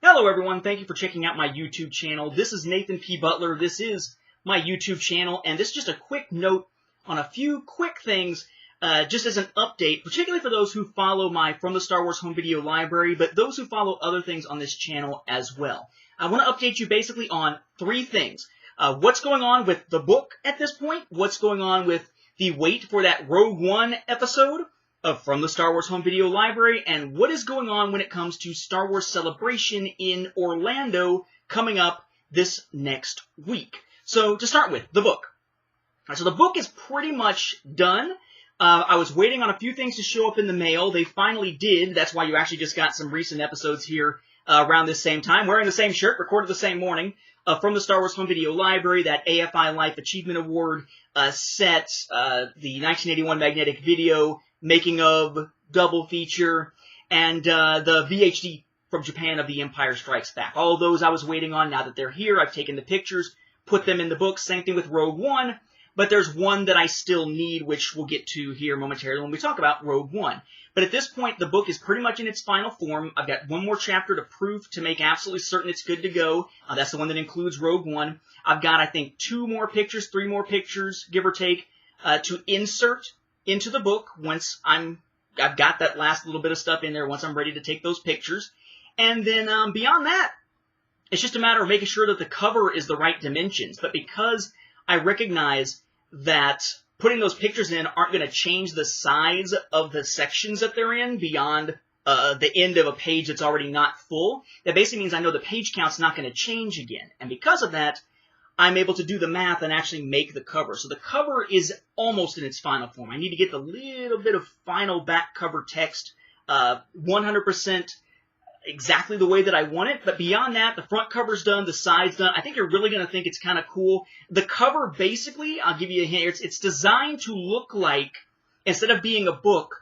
Hello everyone, thank you for checking out my YouTube channel. This is Nathan P. Butler. This is my YouTube channel, and this is just a quick note on a few quick things, just as an update, particularly for those who follow my From the Star Wars Home Video Library, but those who follow other things on this channel as well. I want to update you basically on three things. What's going on with the book at this point, what's going on with the wait for that Rogue One episode of From the Star Wars Home Video Library, and what is going on when it comes to Star Wars Celebration in Orlando coming up this next week. So, to start with, the book. So the book is pretty much done. I was waiting on a few things to show up in the mail. They finally did. That's why you actually just got some recent episodes here around this same time. Wearing the same shirt, recorded the same morning. From the Star Wars Home Video Library, that AFI Life Achievement Award set, the 1981 magnetic video, making of, double feature, and the VHD from Japan of The Empire Strikes Back. All of those I was waiting on. Now that they're here, I've taken the pictures, put them in the book. Same thing with Rogue One, but there's one that I still need, which we'll get to here momentarily when we talk about Rogue One. But at this point, the book is pretty much in its final form. I've got one more chapter to proof to make absolutely certain it's good to go. That's the one that includes Rogue One. I've got, I think, 2 more pictures, 3 more pictures, give or take, to insert into the book once I've got that last little bit of stuff in there, once I'm ready to take those pictures. And then beyond that, it's just a matter of making sure that the cover is the right dimensions. But because I recognize that putting those pictures in aren't going to change the size of the sections that they're in beyond the end of a page that's already not full, that basically means I know the page count's not going to change again. And because of that, I'm able to do the math and actually make the cover. So the cover is almost in its final form. I need to get the little bit of final back cover text 100% exactly the way that I want it. But beyond that, the front cover's done, the side's done. I think you're really going to think it's kind of cool. The cover, basically, I'll give you a hint, it's designed to look like, instead of being a book,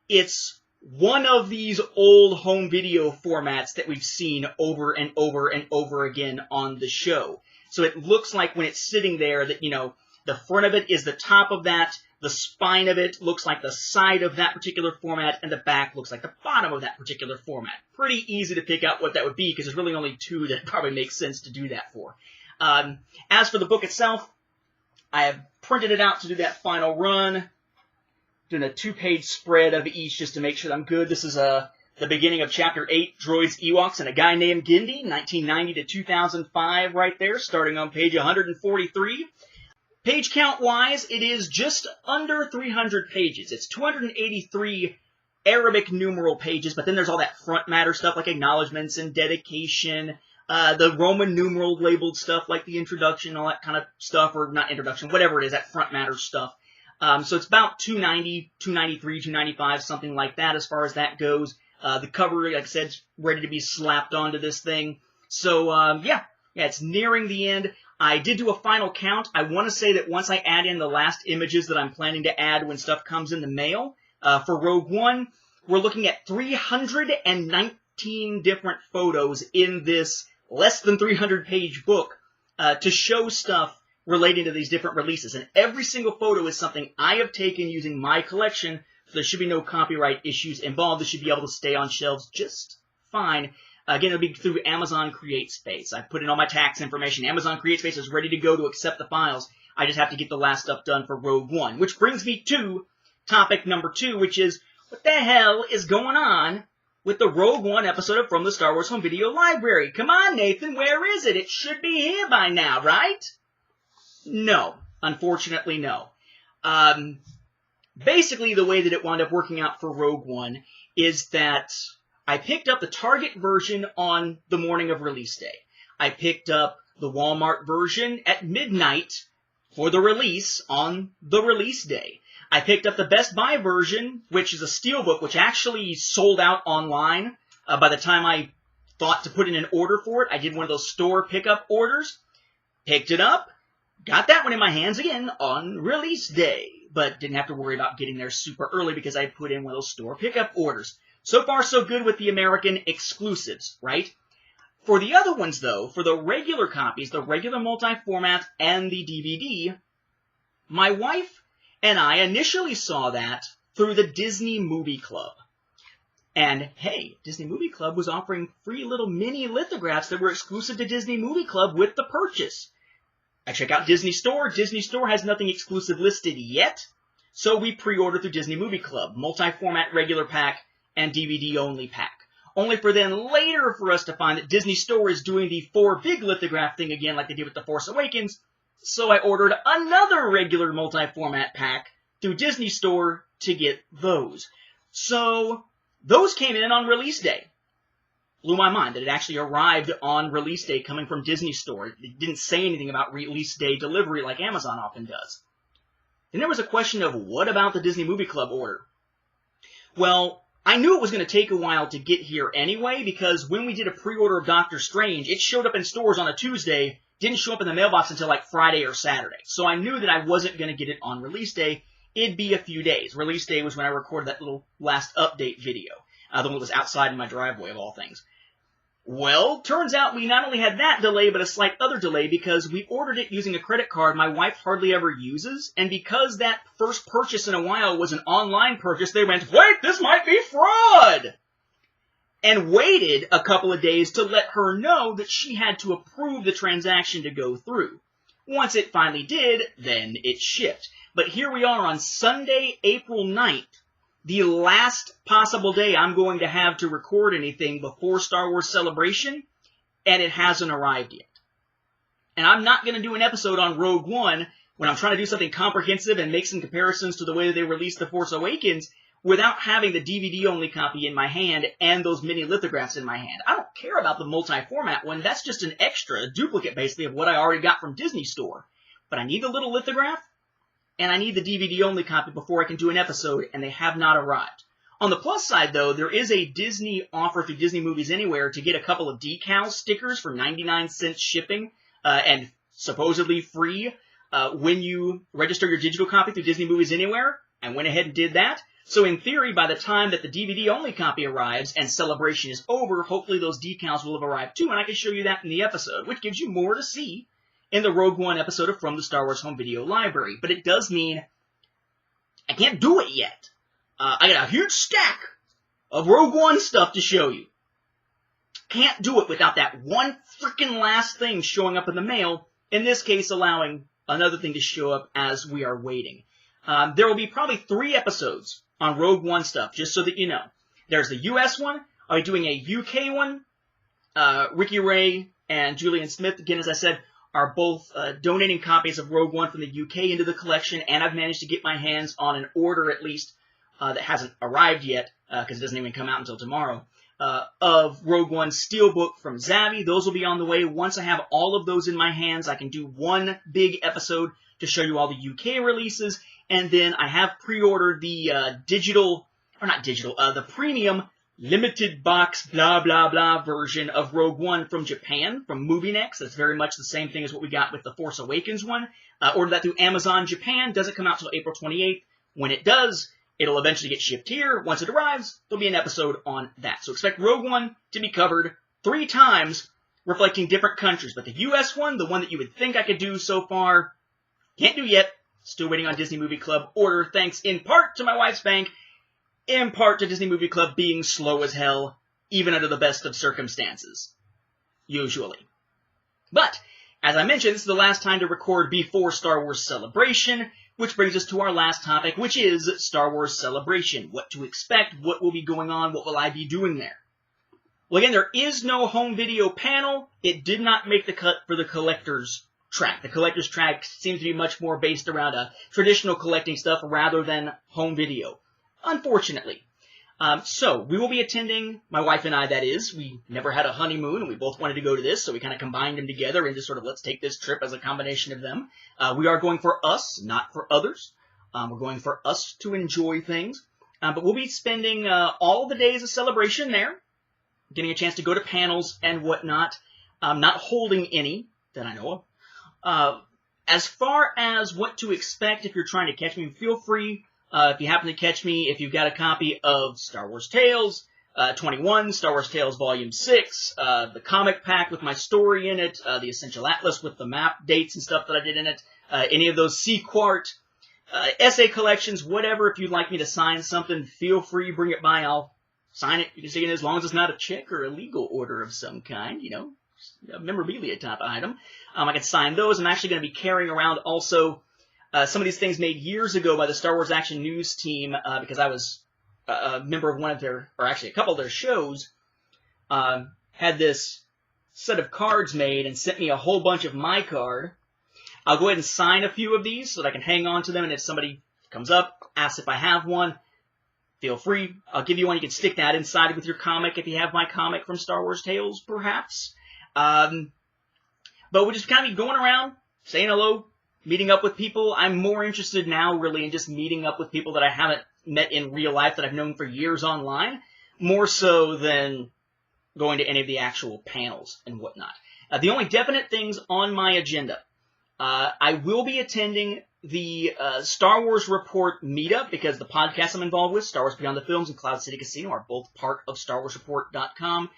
it's one of these old home video formats that we've seen over and over and over again on the show. So it looks like when it's sitting there that, you know, the front of it is the top of that, the spine of it looks like the side of that particular format, and the back looks like the bottom of that particular format. Pretty easy to pick out what that would be, because there's really only 2 that probably make sense to do that for. As for the book itself, I have printed it out to do that final run, doing a 2-page spread of each just to make sure that I'm good. This is the beginning of Chapter 8, Droids, Ewoks, and a Guy Named Gindi, 1990 to 2005 right there, starting on page 143. Page count-wise, it is just under 300 pages. It's 283 Arabic numeral pages, but then there's all that front matter stuff like acknowledgments and dedication, the Roman numeral labeled stuff like the introduction, all that kind of stuff, or not introduction, whatever it is, that front matter stuff. So it's about 290, 293, 295, something like that as far as that goes. The cover, like I said, is ready to be slapped onto this thing. So, yeah, it's nearing the end. I did do a final count. I want to say that once I add in the last images that I'm planning to add when stuff comes in the mail, for Rogue One, we're looking at 319 different photos in this less than 300-page book to show stuff relating to these different releases. And every single photo is something I have taken using my collection, so there should be no copyright issues involved. This should be able to stay on shelves just fine. Again, it'll be through Amazon CreateSpace. I put in all my tax information. Amazon CreateSpace is ready to go to accept the files. I just have to get the last stuff done for Rogue One. Which brings me to topic number 2, which is, what the hell is going on with the Rogue One episode of From the Star Wars Home Video Library? Come on, Nathan, where is it? It should be here by now, right? No. Unfortunately, no. Basically, the way that it wound up working out for Rogue One is that I picked up the Target version on the morning of release day. I picked up the Walmart version at midnight for the release on the release day. I picked up the Best Buy version, which is a steelbook, which actually sold out online by the time I thought to put in an order for it. I did one of those store pickup orders, picked it up, got that one in my hands again on release day, but didn't have to worry about getting there super early because I put in one of those store pickup orders. So far, so good with the American exclusives, right? For the other ones, though, for the regular copies, the regular multi-format and the DVD, my wife and I initially saw that through the Disney Movie Club. And hey, Disney Movie Club was offering free little mini lithographs that were exclusive to Disney Movie Club with the purchase. I check out Disney Store. Disney Store has nothing exclusive listed yet, so we pre-ordered through Disney Movie Club, multi-format regular pack and DVD-only pack. Only for then later for us to find that Disney Store is doing the 4 big lithograph thing again like they did with The Force Awakens, so I ordered another regular multi-format pack through Disney Store to get those. So those came in on release day. Blew my mind that it actually arrived on release day coming from Disney Store. It didn't say anything about release day delivery like Amazon often does. Then there was a question of what about the Disney Movie Club order? Well, I knew it was going to take a while to get here anyway because when we did a pre-order of Doctor Strange, it showed up in stores on a Tuesday, didn't show up in the mailbox until like Friday or Saturday. So I knew that I wasn't going to get it on release day. It'd be a few days. Release day was when I recorded that little last update video. The one that was outside in my driveway, of all things. Well, turns out we not only had that delay, but a slight other delay because we ordered it using a credit card my wife hardly ever uses. And because that first purchase in a while was an online purchase, they went, wait, this might be fraud! And waited a couple of days to let her know that she had to approve the transaction to go through. Once it finally did, then it shipped. But here we are on Sunday, April 9th, the last possible day I'm going to have to record anything before Star Wars Celebration, and it hasn't arrived yet. And I'm not going to do an episode on Rogue One when I'm trying to do something comprehensive and make some comparisons to the way that they released The Force Awakens without having the DVD-only copy in my hand and those mini lithographs in my hand. I don't care about the multi-format one. That's just an extra, a duplicate, basically, of what I already got from Disney Store. But I need the little lithograph, and I need the DVD-only copy before I can do an episode, and they have not arrived. On the plus side, though, there is a Disney offer through Disney Movies Anywhere to get a couple of decal stickers for 99 cents shipping and supposedly free when you register your digital copy through Disney Movies Anywhere. I went ahead and did that. So in theory, by the time that the DVD-only copy arrives and Celebration is over, hopefully those decals will have arrived too, and I can show you that in the episode, which gives you more to see in the Rogue One episode of From the Star Wars Home Video Library. But it does mean I can't do it yet. I got a huge stack of Rogue One stuff to show you. Can't do it without that one freaking last thing showing up in the mail, in this case allowing another thing to show up as we are waiting. There will be probably 3 episodes on Rogue One stuff, just so that you know. There's the US one. I'll be doing a UK one. Ricky Ray and Julian Smith, again, as I said, are both donating copies of Rogue One from the UK into the collection, and I've managed to get my hands on an order, at least, that hasn't arrived yet, because it doesn't even come out until tomorrow, of Rogue One Steelbook from Zavvi. Those will be on the way. Once I have all of those in my hands, I can do one big episode to show you all the UK releases, and then I have pre-ordered the the premium limited box blah blah blah version of Rogue One from Japan, from MovieNext. That's very much the same thing as what we got with the Force Awakens one. Ordered that through Amazon Japan. Doesn't come out till April 28th. When it does, it'll eventually get shipped here. Once it arrives, there'll be an episode on that. So expect Rogue One to be covered 3 times, reflecting different countries. But the US one, the one that you would think I could do so far, can't do yet. Still waiting on Disney Movie Club order, thanks in part to my wife's bank, in part to Disney Movie Club being slow as hell, even under the best of circumstances. Usually. But, as I mentioned, this is the last time to record before Star Wars Celebration, which brings us to our last topic, which is Star Wars Celebration. What to expect, what will be going on, what will I be doing there? Well, again, there is no home video panel. It did not make the cut for the collector's track. The collector's track seems to be much more based around traditional collecting stuff rather than home video, unfortunately. So, we will be attending, my wife and I, that is. We never had a honeymoon, and we both wanted to go to this, so we kind of combined them together into sort of let's take this trip as a combination of them. We are going for us, not for others. We're going for us to enjoy things. But we'll be spending all the days of Celebration there, getting a chance to go to panels and whatnot. Not holding any that I know of. As far as what to expect if you're trying to catch me, feel free, if you happen to catch me, if you've got a copy of Star Wars Tales 21, Star Wars Tales Volume 6, the comic pack with my story in it, the Essential Atlas with the map dates and stuff that I did in it, any of those C-Quart, essay collections, whatever, if you'd like me to sign something, feel free, bring it by, I'll sign it. You can stick it in as long as it's not a check or a legal order of some kind, you know, a memorabilia type item. I can sign those. I'm actually going to be carrying around also some of these things made years ago by the Star Wars Action News team because I was a member of one of their, or actually a couple of their shows, had this set of cards made and sent me a whole bunch of my card. I'll go ahead and sign a few of these so that I can hang on to them, and if somebody comes up, asks if I have one, feel free. I'll give you one. You can stick that inside with your comic if you have my comic from Star Wars Tales, perhaps. But we'll just kind of be going around, saying hello, meeting up with people. I'm more interested now, really, in just meeting up with people that I haven't met in real life that I've known for years online, more so than going to any of the actual panels and whatnot. The only definite things on my agenda, I will be attending the Star Wars Report meetup because the podcast I'm involved with, Star Wars Beyond the Films and Cloud City Casino, are both part of StarWarsReport.com.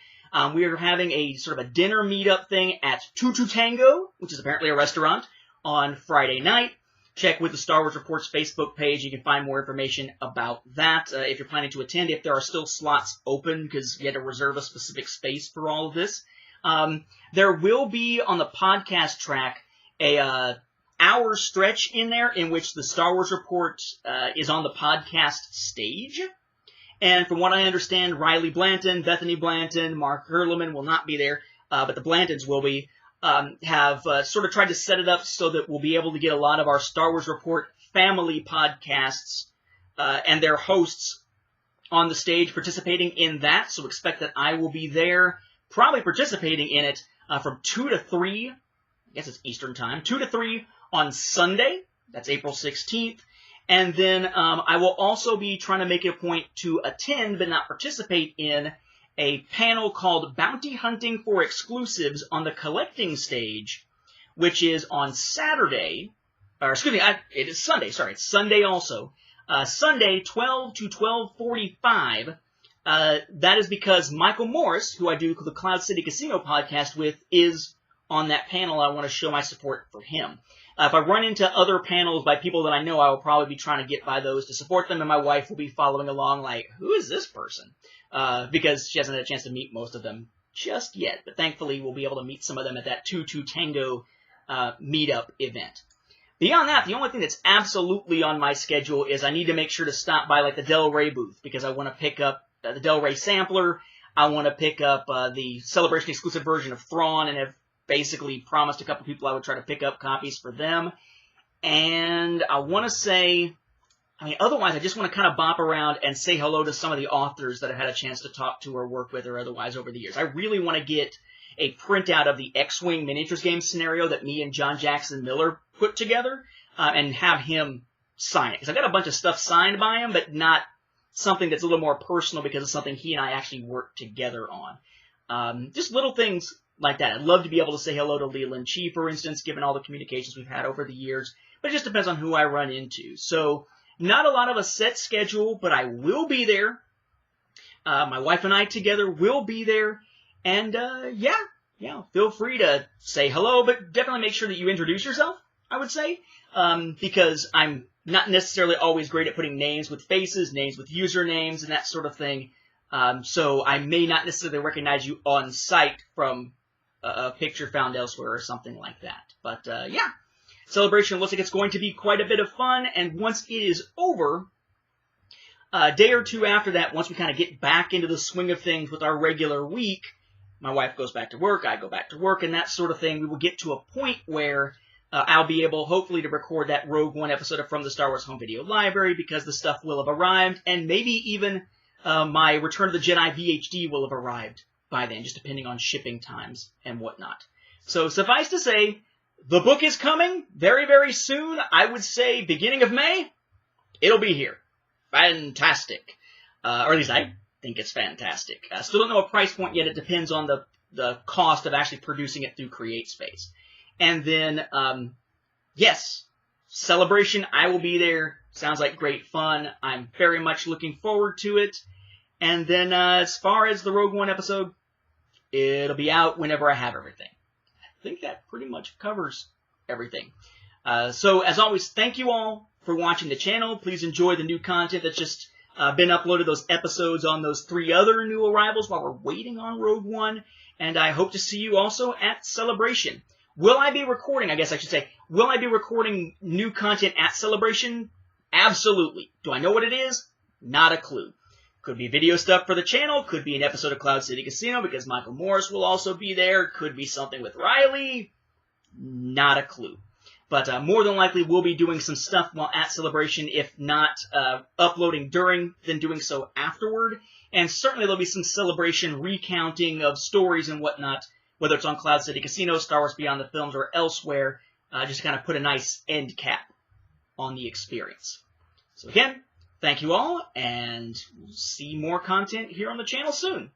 We are having a sort of a dinner meetup thing at Tutu Tango, which is apparently a restaurant, on Friday night. Check with the Star Wars Report's Facebook page. You can find more information about that if you're planning to attend, if there are still slots open, because you had to reserve a specific space for all of this. There will be, on the podcast track, a hour stretch in there in which the Star Wars Report is on the podcast stage. And from what I understand, Riley Blanton, Bethany Blanton, Mark Herleman will not be there, but the Blantons will be. Have sort of tried to set it up so that we'll be able to get a lot of our Star Wars Report family podcasts and their hosts on the stage participating in that. So expect that I will be there, probably participating in it from 2 to 3, I guess it's Eastern time, 2 to 3 on Sunday. That's April 16th. And then I will also be trying to make it a point to attend but not participate in a panel called Bounty Hunting for Exclusives on the Collecting Stage, which is on Saturday, or excuse me, it is Sunday, sorry, it's Sunday also. Sunday, 12 to 12:45. That is because Michael Morris, who I do the Cloud City Casino podcast with, is on that panel. I want to show my support for him. If I run into other panels by people that I know, I will probably be trying to get by those to support them, and my wife will be following along like, who is this person? Because she hasn't had a chance to meet most of them just yet. But thankfully, we'll be able to meet some of them at that Tutu Tango meetup event. Beyond that, the only thing that's absolutely on my schedule is I need to make sure to stop by like the Del Rey booth because I want to pick up the Del Rey sampler. I want to pick up the Celebration exclusive version of Thrawn and have basically promised a couple people I would try to pick up copies for them. And I want to say, otherwise I just want to kind of bop around and say hello to some of the authors that I've had a chance to talk to or work with or otherwise over the years. I really want to get a printout of the X-Wing miniatures game scenario that me and John Jackson Miller put together and have him sign it. Because I've got a bunch of stuff signed by him, but not something that's a little more personal because it's something he and I actually worked together on. Just little things like that. I'd love to be able to say hello to Leland Chi, for instance, given all the communications we've had over the years. But it just depends on who I run into. So not a lot of a set schedule, but I will be there. My wife and I together will be there. And, yeah, feel free to say hello, but definitely make sure that you introduce yourself, I would say, because I'm not necessarily always great at putting names with faces, names with usernames, and that sort of thing. So I may not necessarily recognize you on sight from a picture found elsewhere or something like that. But, yeah, Celebration looks like it's going to be quite a bit of fun, and once it is over, a day or two after that, once we kind of get back into the swing of things with our regular week, my wife goes back to work, I go back to work, and that sort of thing, we will get to a point where I'll be able, hopefully, to record that Rogue One episode of From the Star Wars Home Video Library, because the stuff will have arrived, and maybe even my Return of the Jedi VHD will have arrived by then, just depending on shipping times and whatnot. So, suffice to say, the book is coming very, very soon. I would say beginning of May, it'll be here. Fantastic. Or at least I think it's fantastic. Still don't know a price point yet. It depends on the cost of actually producing it through CreateSpace. And then, yes, Celebration, I will be there. Sounds like great fun. I'm very much looking forward to it. And then as far as the Rogue One episode, it'll be out whenever I have everything. I think that pretty much covers everything. So, as always, thank you all for watching the channel. Please enjoy the new content that's just been uploaded those episodes on those 3 other new arrivals while we're waiting on Rogue One. And I hope to see you also at Celebration. Will I be recording, I guess I should say, will I be recording new content at Celebration? Absolutely. Do I know what it is? Not a clue. Could be video stuff for the channel, could be an episode of Cloud City Casino because Michael Morris will also be there, could be something with Riley. Not a clue. But more than likely, we'll be doing some stuff while at Celebration, if not uploading during, then doing so afterward. And certainly there'll be some Celebration recounting of stories and whatnot, whether it's on Cloud City Casino, Star Wars Beyond the Films, or elsewhere, just to kind of put a nice end cap on the experience. So again, thank you all, and we'll see more content here on the channel soon.